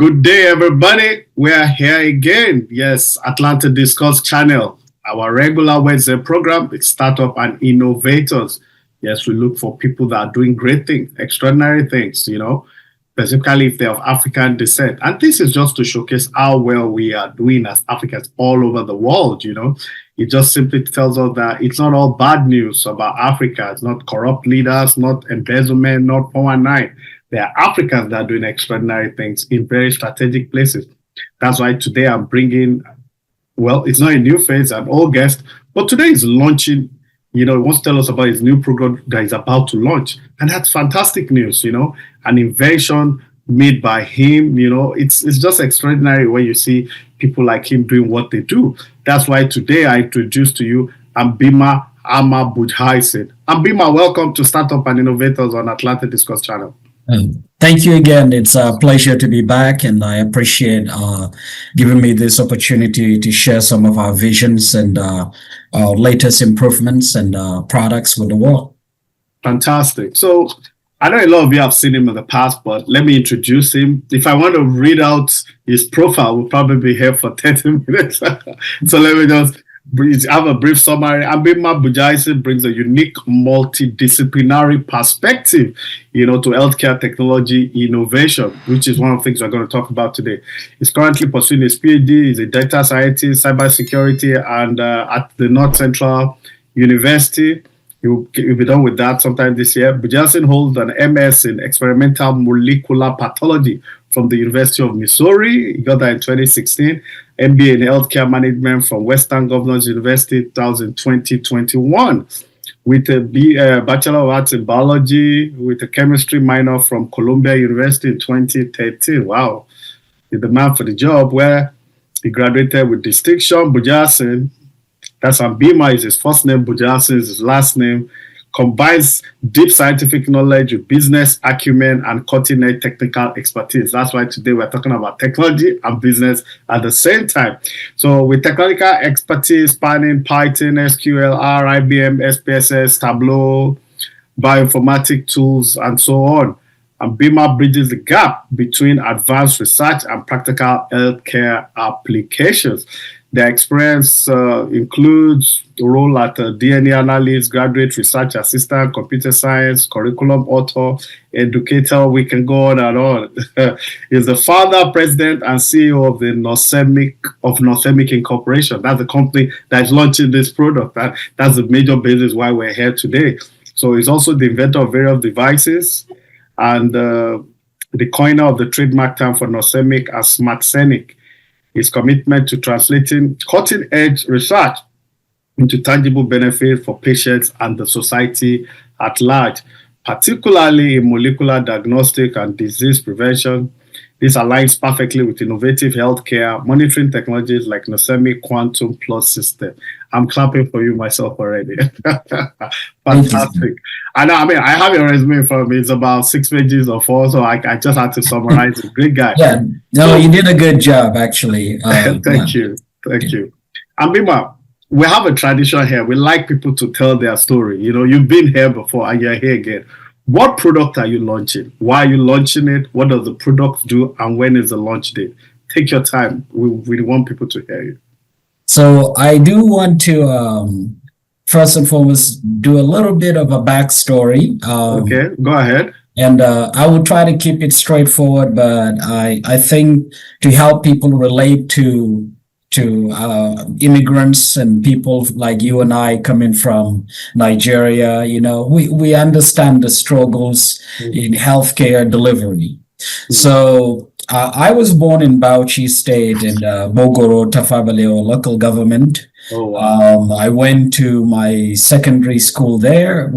Good day, everybody. We are here again. Yes, Atlanta Discuss channel, our regular Wednesday program with Startup and Innovators. Yes, we look for people that are doing great things, extraordinary things, specifically if they're of African descent. And this is just to showcase how well we are doing as Africans all over the world. It just simply tells us that it's not all bad news about Africa. It's not corrupt leaders, not embezzlement, not 419. There are Africans that are doing extraordinary things in very strategic places. That's why today I'm bringing, it's not a new face, an old guest, but today is launching, he wants to tell us about his new program that is about to launch. And that's fantastic news, an invention made by him, it's just extraordinary when you see people like him doing what they do. That's why today I introduce to you Ambima Buzhyson. Ambima, welcome to Startup and Innovators on Atlanta Discuss channel. Thank you again. It's a pleasure to be back, and I appreciate giving me this opportunity to share some of our visions and our latest improvements and products with the world. Fantastic. So I know a lot of you have seen him in the past, but let me introduce him. If I want to read out his profile, we'll probably be here for 30 minutes. So let me just have a brief summary. Ambima Buzhyson brings a unique multidisciplinary perspective, to healthcare technology innovation, which is one of the things we're going to talk about today. He's currently pursuing his PhD. He's a data scientist, cybersecurity, and at the North Central University. He'll be done with that sometime this year. Buzhyson holds an MS in experimental molecular pathology from the University of Missouri. He got that in 2016. MBA in healthcare management from Western Governors University 2020-21. With a Bachelor of Arts in Biology, with a chemistry minor from Columbia University in 2013. Wow. He's the man for the job, where he graduated with distinction. Buzhyson, that's Ambima, is his first name. Buzhyson is his last name. Combines deep scientific knowledge with business acumen and cutting-edge technical expertise. That's why today we're talking about technology and business at the same time. So with technical expertise spanning Python, SQL, R, IBM, SPSS, Tableau, bioinformatic tools, and so on, Ambima bridges the gap between advanced research and practical healthcare applications. Their experience includes a role at DNA Analyst, graduate research assistant, computer science, curriculum author, educator. We can go on and on. He's the founder, president, and CEO of the Northemic Incorporation. That's the company that's launching this product. That's the major basis why we're here today. So he's also the inventor of various devices and the coiner of the trademark term for Northemic as SmartSenic. His commitment to translating cutting-edge research into tangible benefit for patients and the society at large, particularly in molecular diagnostic and disease prevention. This aligns perfectly with innovative healthcare monitoring technologies like Northemic Quantum Plus system. I'm clapping for you myself already. Fantastic. And I have your resume in front of me. It's about 6 pages or 4, so I just had to summarize it. Great guy. Yeah, no, you did a good job, actually. Thank you. Ambima, we have a tradition here. We like people to tell their story. You've been here before and you're here again. What product are you launching? Why are you launching it? What does the product do? And when is the launch date? Take your time. We want people to hear you. So I do want to, first and foremost, do a little bit of a backstory. Okay, go ahead. And I will try to keep it straightforward, but I think to help people relate to immigrants and people like you and I coming from Nigeria, we understand the struggles in healthcare delivery. So I was born in Bauchi State in Bogoro, Tafabalewa local government. Oh, wow. I went to my secondary school there.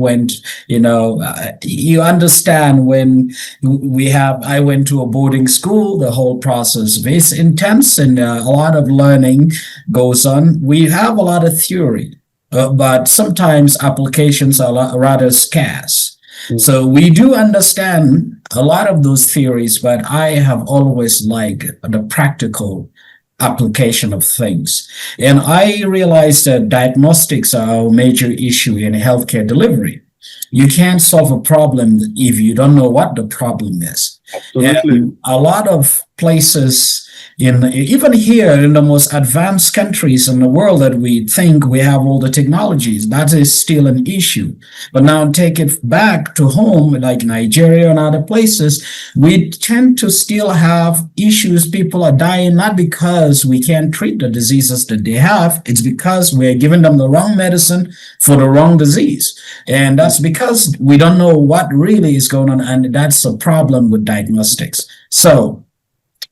You understand when I went to a boarding school, the whole process is intense and a lot of learning goes on. We have a lot of theory, but sometimes applications are rather scarce. So we do understand a lot of those theories, but I have always liked the practical application of things. And I realized that diagnostics are a major issue in healthcare delivery. You can't solve a problem if you don't know what the problem is. Absolutely. And a lot of places even here in the most advanced countries in the world that we think we have all the technologies, that is still an issue. But now take it back to home, like Nigeria and other places, we tend to still have issues. People are dying not because we can't treat the diseases that they have, it's because we're giving them the wrong medicine for the wrong disease. And that's because we don't know what really is going on, and that's a problem with diagnostics. So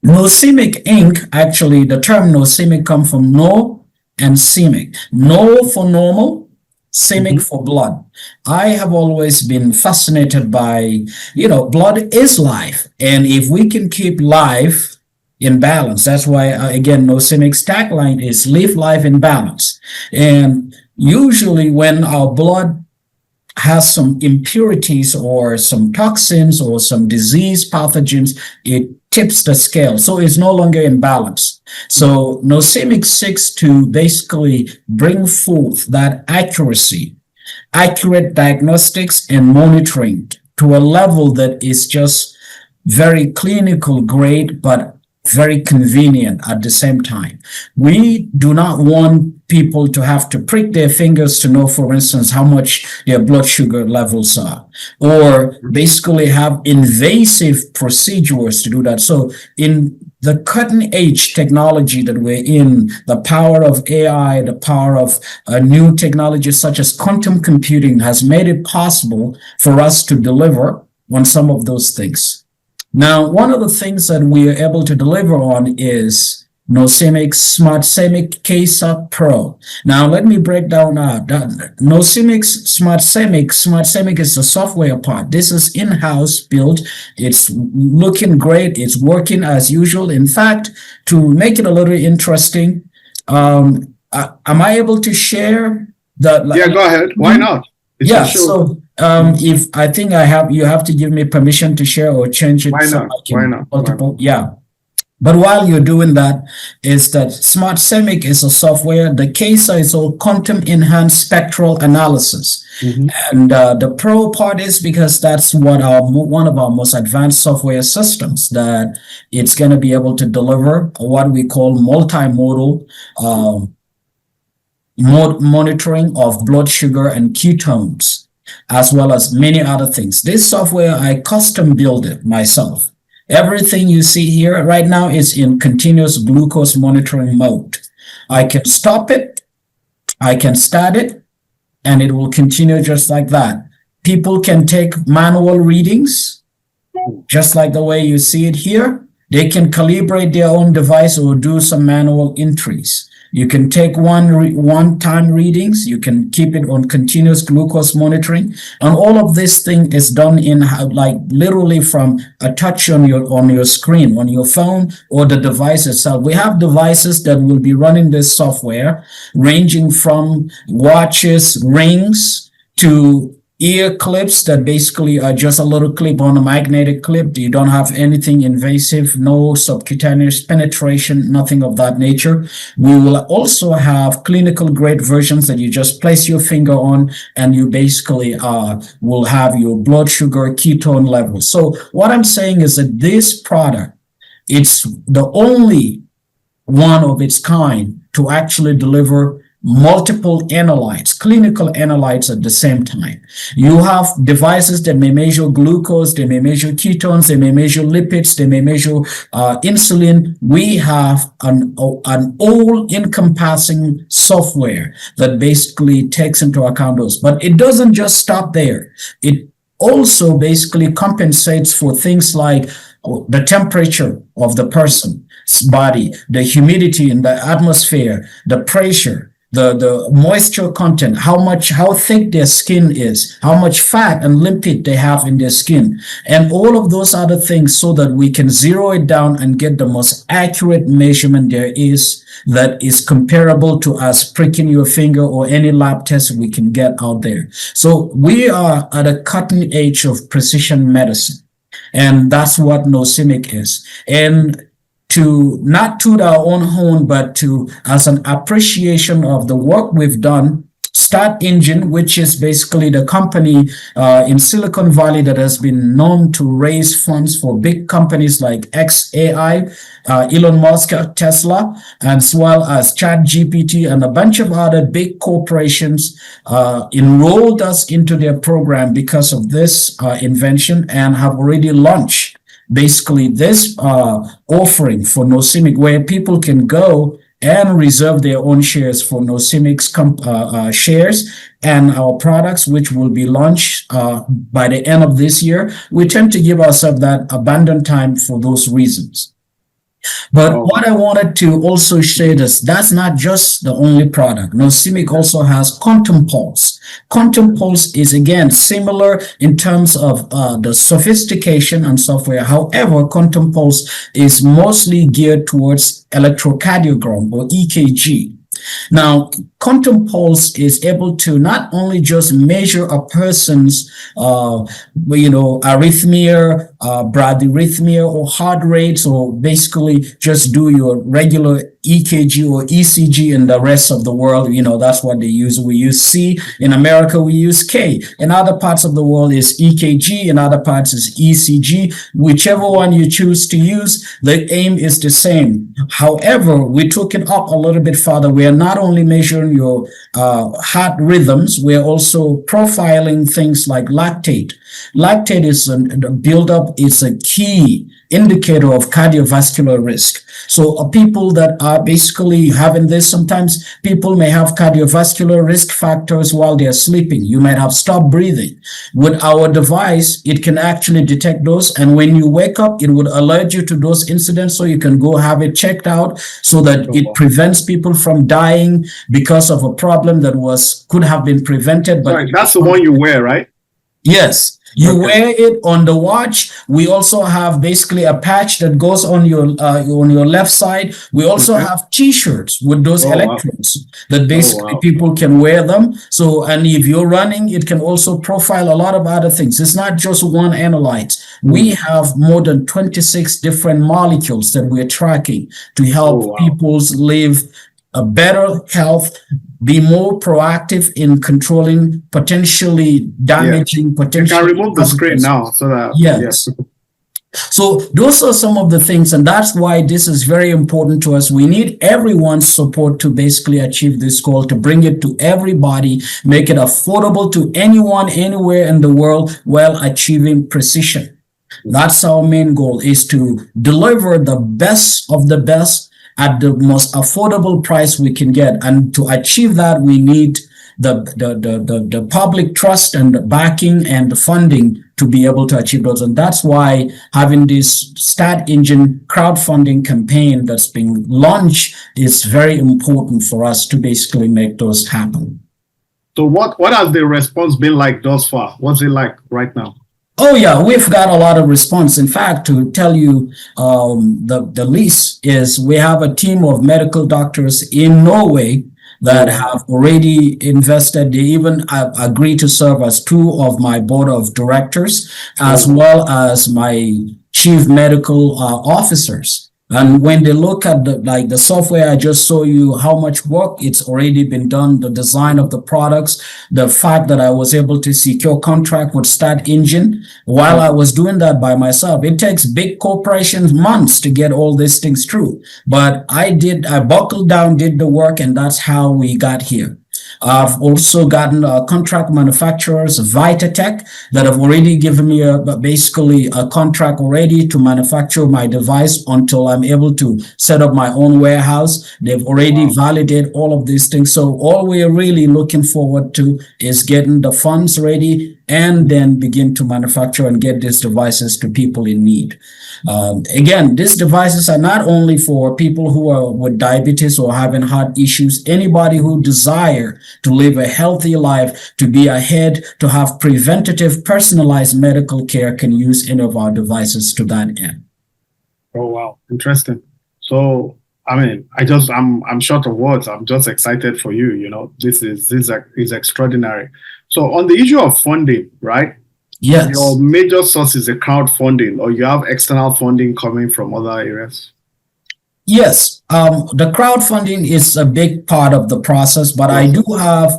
NoCimic Inc., actually, the term NoCimic comes from no and cimic. No for normal, cimic for blood. I have always been fascinated by, blood is life. And if we can keep life in balance, that's why, again, NoCimic's tagline is live life in balance. And usually when our blood has some impurities or some toxins or some disease pathogens, it tips the scale. So it's no longer in balance. So NoCimic seeks to basically bring forth that accurate diagnostics and monitoring to a level that is just very clinical grade, but very convenient at the same time. We do not want people to have to prick their fingers to know, for instance, how much their blood sugar levels are, or basically have invasive procedures to do that. So in the cutting edge technology that we're in, the power of AI, the power of new technologies such as quantum computing has made it possible for us to deliver on some of those things. Now, one of the things that we are able to deliver on is NoCimic SmartCimic CASA Pro. Now, let me break down that. NoCimic SmartCimic is the software part. This is in-house built. It's looking great. It's working as usual. In fact, to make it a little interesting, am I able to share the? Yeah, go ahead. Why not? Yeah, so if I think you have to give me permission to share or change it. Why not? Multiple, yeah. But while you're doing that, is that SmartCimic is a software. The CASA is all quantum enhanced spectral analysis. And the pro part is because that's what one of our most advanced software systems, that it's going to be able to deliver what we call multimodal monitoring of blood sugar and ketones, as well as many other things. This software, I custom built it myself. Everything you see here right now is in continuous glucose monitoring mode. I can stop it, I can start it, and it will continue just like that. People can take manual readings, just like the way you see it here. They can calibrate their own device or do some manual entries. You can take one-time readings. You can keep it on continuous glucose monitoring, and all of this thing is done in like literally from a touch on your screen, on your phone or the device itself. We have devices that will be running this software, ranging from watches, rings, to ear clips that basically are just a little clip on a magnetic clip. You don't have anything invasive, no subcutaneous penetration, nothing of that nature. We will also have clinical grade versions that you just place your finger on, and you basically will have your blood sugar ketone levels. So what I'm saying is that this product, it's the only one of its kind to actually deliver multiple analytes, clinical analytes at the same time. You have devices that may measure glucose, they may measure ketones, they may measure lipids, they may measure insulin. We have an all-encompassing software that basically takes into account those. But it doesn't just stop there. It also basically compensates for things like the temperature of the person's body, the humidity in the atmosphere, the pressure, the moisture content, how thick their skin is, how much fat and lipid they have in their skin, and all of those other things, so that we can zero it down and get the most accurate measurement there is, that is comparable to us pricking your finger or any lab test we can get out there. So we are at a cutting edge of precision medicine, and that's what NoCimic is. And to not toot our own horn, but to, as an appreciation of the work we've done, Start Engine, which is basically the company in Silicon Valley that has been known to raise funds for big companies like XAI, Elon Musk, Tesla, as well as ChatGPT and a bunch of other big corporations enrolled us into their program because of this invention and have already launched basically this offering for Nosimic, where people can go and reserve their own shares for Nosimic's shares and our products, which will be launched by the end of this year. We tend to give ourselves that abundant time for those reasons. But what I wanted to also say is that's not just the only product. Nosimic also has Quantum Pulse. Quantum Pulse is again similar in terms of the sophistication and software. However, Quantum Pulse is mostly geared towards electrocardiogram or EKG. Now, Quantum Pulse is able to not only just measure a person's, arrhythmia, bradyarrhythmia, or heart rates, or basically just do your regular EKG or ECG in the rest of the world. That's what they use. We use C. In America, we use K. In other parts of the world is EKG. In other parts is ECG. Whichever one you choose to use, the aim is the same. However, we took it up a little bit further. We are not only measuring your heart rhythms, we're also profiling things like lactate. Lactate is the buildup is a key indicator of cardiovascular risk. So people that are basically having this, sometimes people may have cardiovascular risk factors while they're sleeping. You might have stopped breathing. With our device, it can actually detect those. And when you wake up, it would alert you to those incidents so you can go have it checked out so that it prevents people from dying because of a problem that could have been prevented. But that's the one you wear, right? Yes. You wear it on the watch. We also have basically a patch that goes on your left side. We also have T-shirts with those electrodes that basically people can wear them. So, and if you're running, it can also profile a lot of other things. It's not just one analyte. We have more than 26 different molecules that we're tracking to help people live a better health, be more proactive in controlling potentially damaging potential. You can remove the screen now so that yes. So those are some of the things, and that's why this is very important to us. We need everyone's support to basically achieve this goal, to bring it to everybody, make it affordable to anyone, anywhere in the world, while achieving precision. That's our main goal, is to deliver the best of the best at the most affordable price we can get. And to achieve that, we need the public trust and the backing and the funding to be able to achieve those. And that's why having this Start Engine crowdfunding campaign that's being launched is very important for us to basically make those happen. So what has the response been like thus far? What's it like right now? Oh, yeah, we've got a lot of response. In fact, to tell you the least is we have a team of medical doctors in Norway that have already invested. They even agreed to serve as two of my board of directors, as well as my chief medical officers. And when they look at the software, I just show you how much work it's already been done, the design of the products, the fact that I was able to secure contract with Start Engine while I was doing that by myself. It takes big corporations months to get all these things through. But I buckled down, did the work, and that's how we got here. I've also gotten contract manufacturers, Vitatech, that have already given me basically a contract already to manufacture my device until I'm able to set up my own warehouse. They've already validated all of these things. So all we're really looking forward to is getting the funds ready and then begin to manufacture and get these devices to people in need. Again, these devices are not only for people who are with diabetes or having heart issues. Anybody who desire to live a healthy life, to be ahead, to have preventative, personalized medical care can use any of our devices to that end. Oh, wow. Interesting. So, I mean, I'm short of words. I'm just excited for you. You know, this is extraordinary. So on the issue of funding, right? Yes. Your major source is a crowdfunding, or you have external funding coming from other areas? Yes. The crowdfunding is a big part of the process, but I do have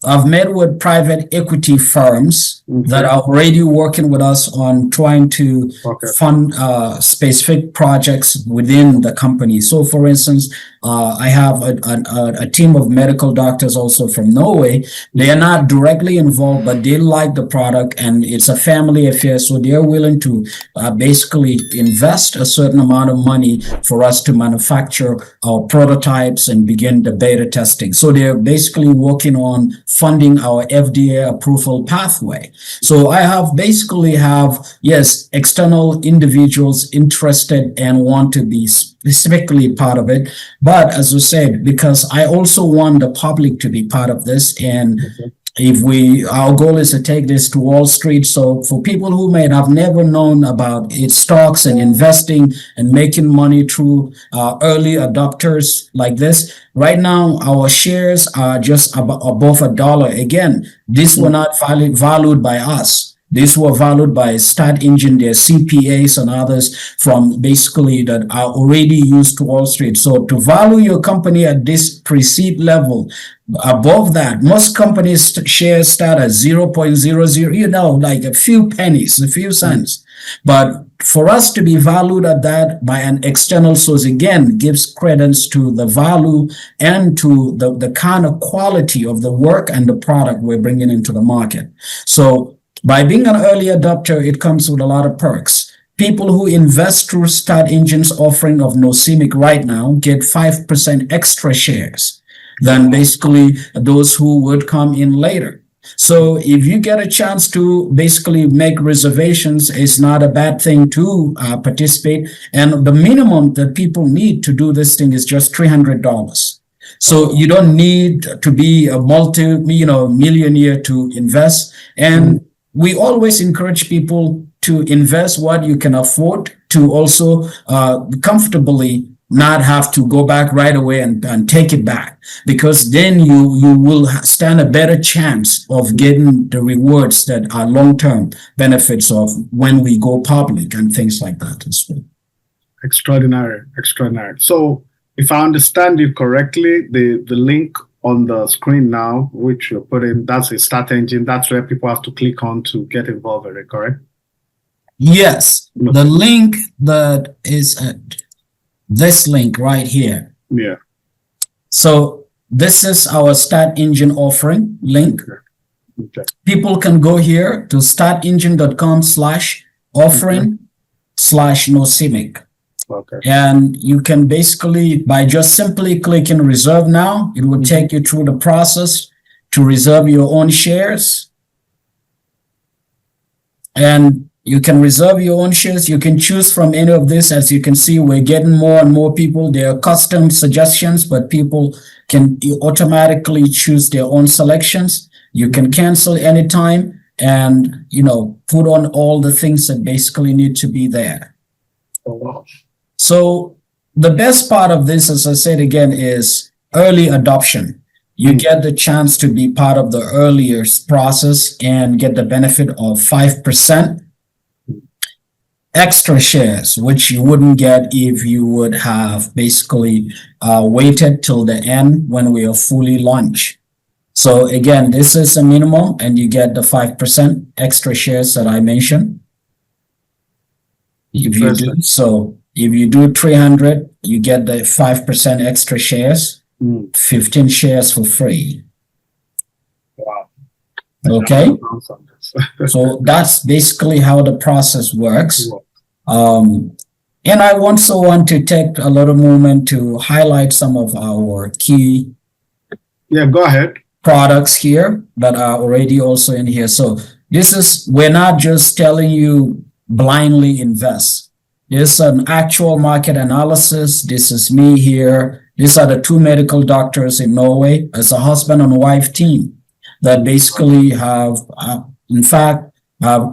I've met with private equity firms that are already working with us on trying to fund specific projects within the company. So, for instance, I have a team of medical doctors also from Norway. They are not directly involved, but they like the product and it's a family affair. So they're willing to basically invest a certain amount of money for us to manufacture our prototypes and begin the beta testing. So they're basically working on funding our FDA approval pathway. So I have yes, external individuals interested and want to be specifically part of it. But as you said, because I also want the public to be part of this, and our goal is to take this to Wall Street. So for people who may have never known about its stocks and investing and making money through early adopters like this, right now our shares are just above $1. Again, these were not valued by us. These were valued by Start Engine, their CPAs and others from basically that are already used to Wall Street. So to value your company at this pre-seed level, above that, most companies shares start at 0.00, like a few pennies, a few cents. But for us to be valued at that by an external source, again, gives credence to the value and to the kind of quality of the work and the product we're bringing into the market. So by being an early adopter, it comes with a lot of perks. People who invest through Start Engine's offering of NoCimic right now get 5% extra shares than basically those who would come in later. So if you get a chance to basically make reservations, it's not a bad thing to participate. And the minimum that people need to do this thing is just $300. So you don't need to be a millionaire to invest. And we always encourage people to invest what you can afford to also comfortably not have to go back right away and take it back, because then you will stand a better chance of getting the rewards that are long-term benefits of when we go public and things like that as well. Extraordinary. So if I understand you correctly, the link on the screen now, which you're putting, that's a Start Engine. That's where people have to click on to get involved in it, correct? Yes. The link that is at this link right here. Yeah. So this is our Start Engine offering link. Okay. People can go here to startengine.com/offering/NoCimic. Okay. And you can basically, by just simply clicking reserve now, it will take you through the process to reserve your own shares. And you can reserve your own shares. You can choose from any of this. As you can see, we're getting more and more people. There are custom suggestions, but people can automatically choose their own selections. You can cancel anytime and, put on all the things that basically need to be there. Oh, wow. So the best part of this, as I said again, is early adoption. You get the chance to be part of the earlier process and get the benefit of 5% extra shares, which you wouldn't get if you would have basically waited till the end when we are fully launched. So again, this is a minimum and you get the 5% extra shares that I mentioned. If you do 300, you get the 5% extra shares, 15 shares for free. Wow. Okay. So that's basically how the process works. And I also want to take a little moment to highlight some of our key go ahead. Products here that are already also in here. So we're not just telling you blindly invest. There's an actual market analysis. This is me here. These are the two medical doctors in Norway as a husband and wife team that basically have,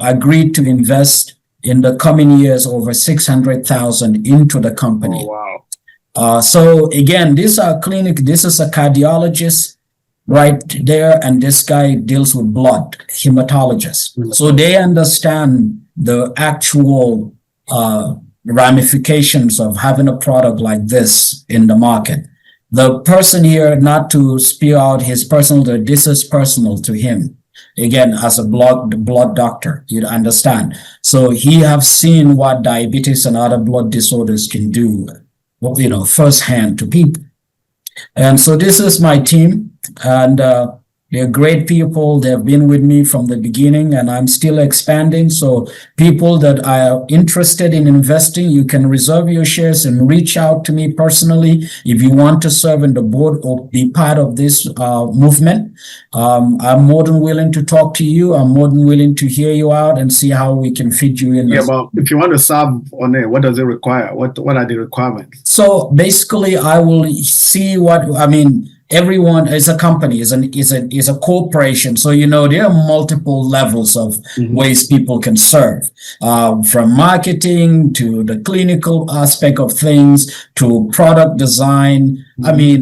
agreed to invest in the coming years over 600,000 into the company. Oh, wow. So again, this is a cardiologist right there, and this guy deals with blood, hematologist. So they understand the actual ramifications of having a product like this in the market. the person here, not to spew out his personal, this is personal to him. Again, as a blood doctor, you understand. So he have seen what diabetes and other blood disorders can do, firsthand to people. And so this is my team, and they're great people. They've been with me from the beginning, and I'm still expanding. So people that are interested in investing, you can reserve your shares and reach out to me personally if you want to serve in the board or be part of this movement. I'm more than willing to talk to you. I'm more than willing to hear you out and see how we can fit you in. Yeah, but if you want to serve on it, what does it require? What are the requirements? So basically, I will see everyone is a company, is a corporation. So, there are multiple levels of ways people can serve, from marketing to the clinical aspect of things to product design.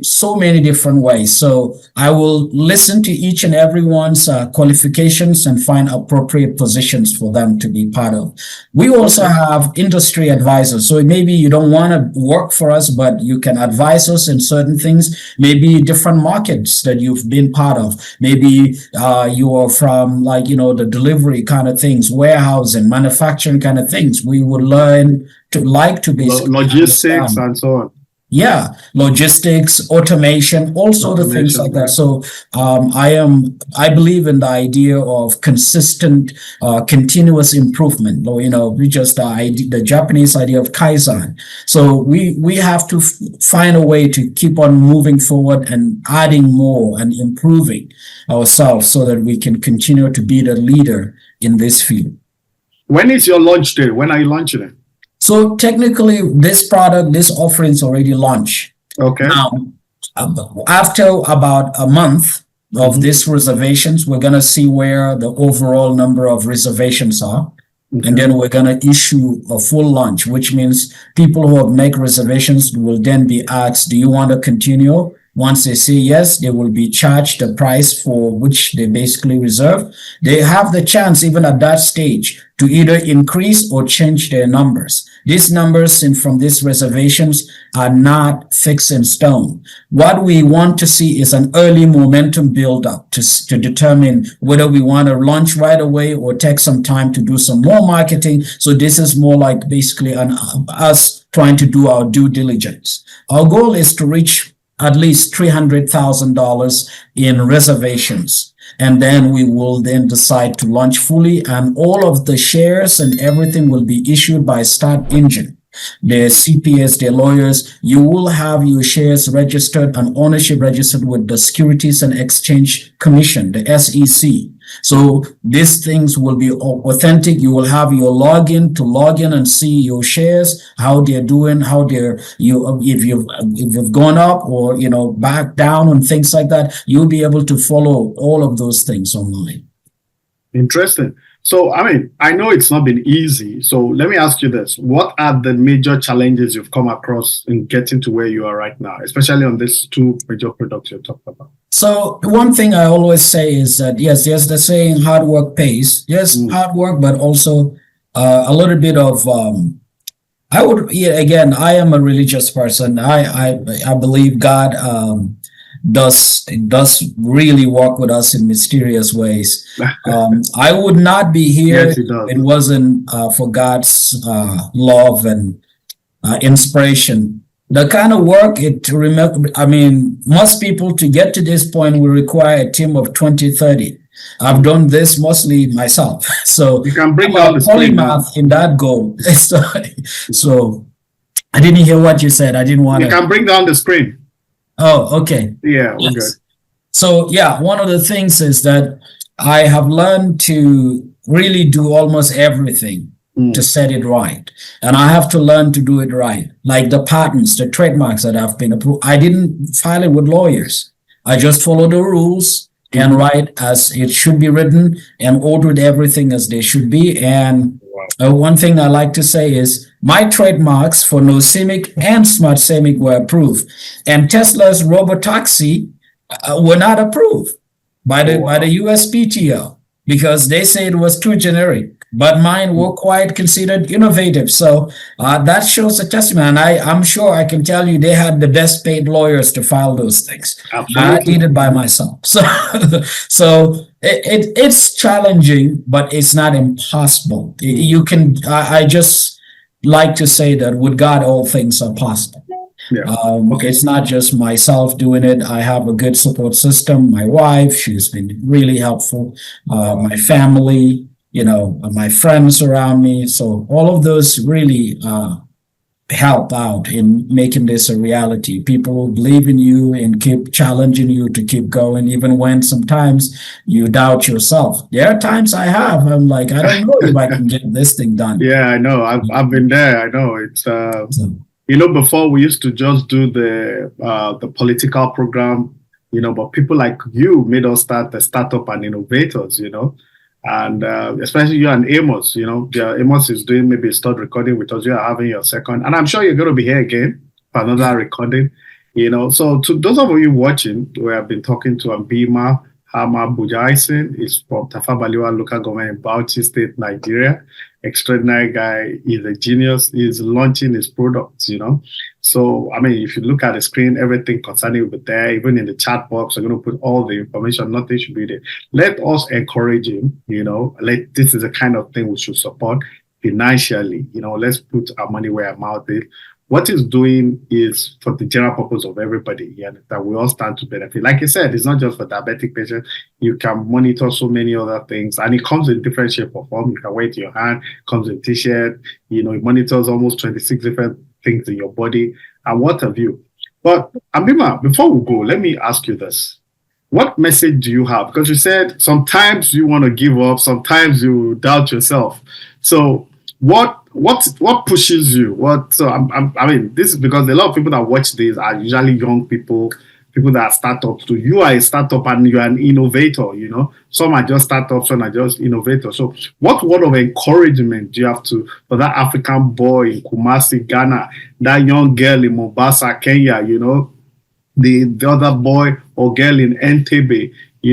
So many different ways. So I will listen to each and everyone's qualifications and find appropriate positions for them to be part of. We also have industry advisors. So maybe you don't want to work for us, but you can advise us in certain things, maybe different markets that you've been part of. Maybe you are from the delivery kind of things, warehousing, manufacturing kind of things. We would learn to basically logistics understand. And so on. Yeah, logistics, automation, all sort of things like that. So I believe in the idea of consistent, continuous improvement. We just the Japanese idea of Kaizen. So we have to find a way to keep on moving forward and adding more and improving ourselves so that we can continue to be the leader in this field. When is your launch day? When are you launching it? So technically, this offering is already launched. Okay. Now, after about a month of these reservations, we're going to see where the overall number of reservations are. Okay. And then we're going to issue a full launch, which means people who have made reservations will then be asked, do you want to continue? Once they say yes, they will be charged the price for which they basically reserve. They have the chance, even at that stage, to either increase or change their numbers. These numbers from these reservations are not fixed in stone. What we want to see is an early momentum build up to determine whether we want to launch right away or take some time to do some more marketing. So this is more like basically us trying to do our due diligence. Our goal is to reach at least $300,000 in reservations. And then we will then decide to launch fully, and all of the shares and everything will be issued by Start Engine. Their CPAs, their lawyers, you will have your shares registered and ownership registered with the Securities and Exchange Commission, the SEC. So these things will be authentic. You will have your login to log in and see your shares, how they're doing, if you've gone up or back down and things like that. You'll be able to follow all of those things online. Interesting. So, I know it's not been easy. So let me ask you this. What are the major challenges you've come across in getting to where you are right now, especially on these two major products you're talking about? So one thing I always say is that, yes, there's the saying, hard work pays. Yes, hard work, but also a little bit of, I am a religious person. I believe God does really work with us in mysterious ways. I would not be here if it wasn't for God's love and inspiration. The kind of work most people to get to this point will require a team of 20, 30. I've done this mostly myself. So you can bring out the polymath in that goal. So I didn't hear what you said. I didn't want to. You can bring down the screen. Oh, okay. Yeah, we're good. So yeah, one of the things is that I have learned to really do almost everything to set it right. And I have to learn to do it right. Like the patents, the trademarks that have been approved, I didn't file it with lawyers. I just follow the rules and write as it should be written and ordered everything as they should be. And one thing I like to say is my trademarks for NoCimic and SmartCimic were approved, and Tesla's Robotaxi were not approved by the USPTO because they say it was too generic. but mine were quite considered innovative. So that shows a testament. And I'm sure I can tell you they had the best paid lawyers to file those things. I did it by myself. So, it's challenging, but it's not impossible. You can, I just like to say that with God, all things are possible. Yeah. It's not just myself doing it. I have a good support system. My wife, she's been really helpful. My family, my friends around me. So all of those really help out in making this a reality. People who believe in you and keep challenging you to keep going, even when sometimes you doubt yourself. There are times I'm like, I don't know if I can get this thing done. Yeah, I know. I've been there. I know. It's before we used to just do the political program, but people like you made us start the startup and innovators, and especially you and Amos, Amos is doing maybe a third recording with us. You are having your second, and I'm sure you're going to be here again for another recording, So to those of you watching, we have been talking to Ambima Buzhyson. Is from Tafa Balewa local government in Bauchi State, Nigeria. Extraordinary guy. He's a genius. He's launching his products, So, I mean, if you look at the screen, everything concerning will be there. Even in the chat box, I'm going to put all the information. Nothing should be there. Let us encourage him, this is the kind of thing we should support financially. Let's put our money where our mouth is. What he's doing is for the general purpose of everybody, that we all stand to benefit. Like I said, it's not just for diabetic patients. You can monitor so many other things, and it comes in different shape or form. You can wear it in your hand, comes in t-shirt, it monitors almost 26 different things in your body, and what have you. But Ambima, before we go, let me ask you this. What message do you have? Because you said sometimes you want to give up, sometimes you doubt yourself. So what pushes you? I mean, this is because a lot of people that watch this are usually young people that are startups too. You are a startup and you're an innovator, Some are just startups, some are just innovators. So what word of encouragement do you have for that African boy in Kumasi, Ghana, that young girl in Mombasa, Kenya, the other boy or girl in Entebbe,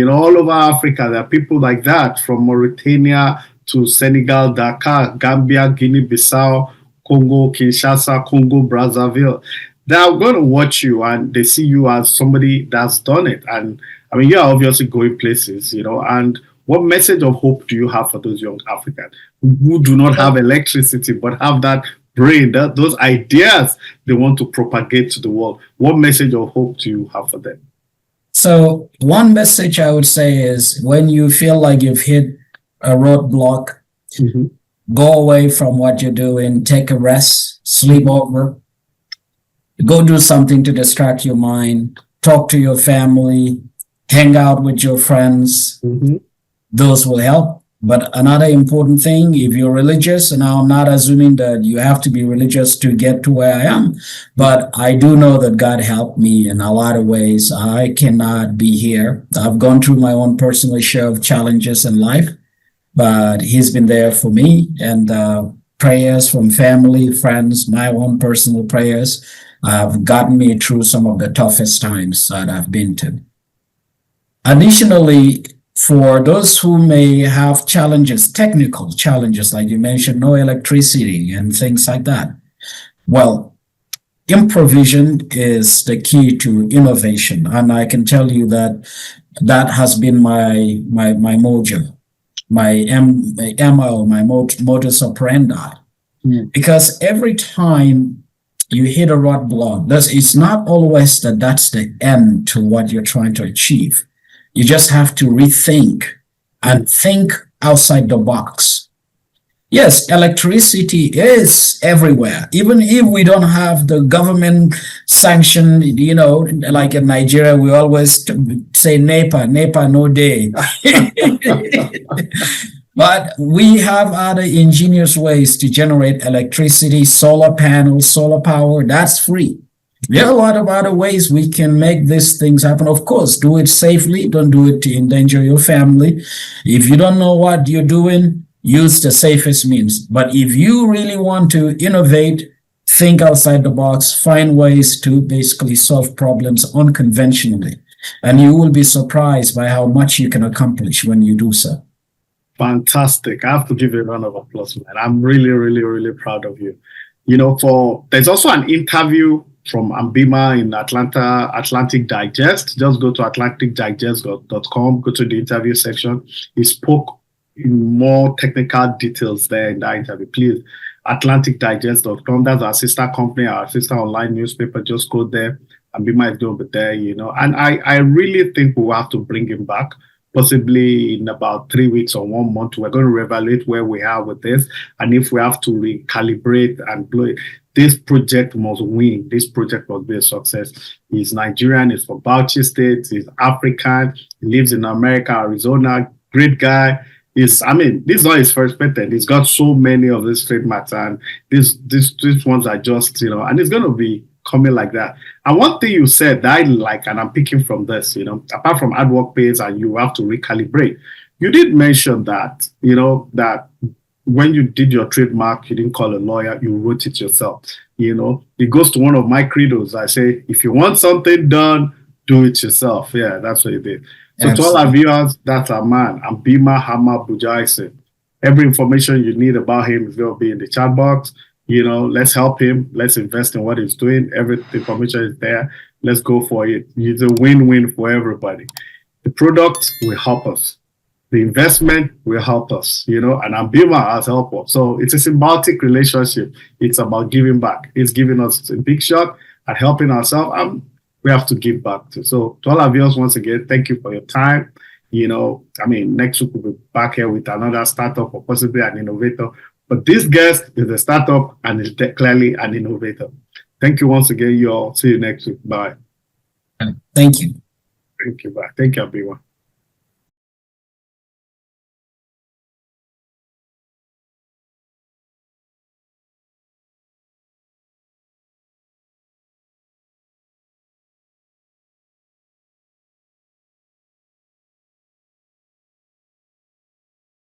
all over Africa, there are people like that from Mauritania to Senegal, Dakar, Gambia, Guinea-Bissau, Congo, Kinshasa, Congo, Brazzaville. They're going to watch you and they see you as somebody that's done it. And I mean, you're obviously going places, and what message of hope do you have for those young Africans who do not have electricity but have that brain, those ideas they want to propagate to the world? What message of hope do you have for them? So one message I would say is when you feel like you've hit a roadblock, go away from what you're doing, take a rest, sleep over, go do something to distract your mind, talk to your family, hang out with your friends. Those will help. But another important thing, if you're religious, and I'm not assuming that you have to be religious to get to where I am, but I do know that God helped me in a lot of ways. I cannot be here. I've gone through my own personal share of challenges in life, but He's been there for me, and prayers from family, friends, my own personal prayers have gotten me through some of the toughest times that I've been to. Additionally, for those who may have challenges, technical challenges, like you mentioned, no electricity and things like that. Well, improvision is the key to innovation. And I can tell you that has been my mojo, my MO, my modus operandi. Because every time you hit a roadblock, it's not always that's the end to what you're trying to achieve. You just have to rethink and think outside the box. Yes, electricity is everywhere. Even if we don't have the government sanction, like in Nigeria, we always say NEPA, no day. But we have other ingenious ways to generate electricity, solar panels, solar power, that's free. There are a lot of other ways we can make these things happen. Of course, do it safely. Don't do it to endanger your family. If you don't know what you're doing, use the safest means. But if you really want to innovate, think outside the box, find ways to basically solve problems unconventionally. And you will be surprised by how much you can accomplish when you do so. Fantastic. I have to give you a round of applause, man. I'm really, really, really proud of you. You know, there's also an interview from Ambima in Atlanta, Atlantic Digest. Just go to atlanticdigest.com, go to the interview section. He spoke in more technical details there in that interview. Please, atlanticdigest.com. That's our sister company, our sister online newspaper. Just go there. Ambima is going to be there, you know. And I really think we will have to bring him back possibly in about 3 weeks or 1 month. We're going to reevaluate where we are with this. And if we have to recalibrate and blow it, this project must win. This project must be a success. He's Nigerian, he's from Bauchi State, he's African, he lives in America, Arizona, great guy. This is not his first patent. He's got so many of these trademarks, and these ones are just, you know, and it's going to be coming like that. And one thing you said that I like, and I'm picking from this, you know, apart from hard work pays and you have to recalibrate, you did mention that, you know, that when you did your trademark, you didn't call a lawyer, you wrote it yourself. You know, it goes to one of my credos. I say, if you want something done, do it yourself. Yeah, that's what you did. So to all our viewers, that's our man, Ambima Hammer Buzhyson. Every information you need about him is going to be in the chat box. You know, let's help him. Let's invest in what he's doing. Every information is there. Let's go for it. It's a win-win for everybody. The product will help us. The investment will help us, you know, and Ambima has helped us. So it's a symbiotic relationship. It's about giving back. It's giving us a big shot at helping ourselves. We have to give back to. So to all our viewers, once again, thank you for your time. You know, next week we'll be back here with another startup or possibly an innovator. But this guest is a startup and is clearly an innovator. Thank you once again, you all. See you next week. Bye. Thank you. Thank you. Bye. Thank you, everyone.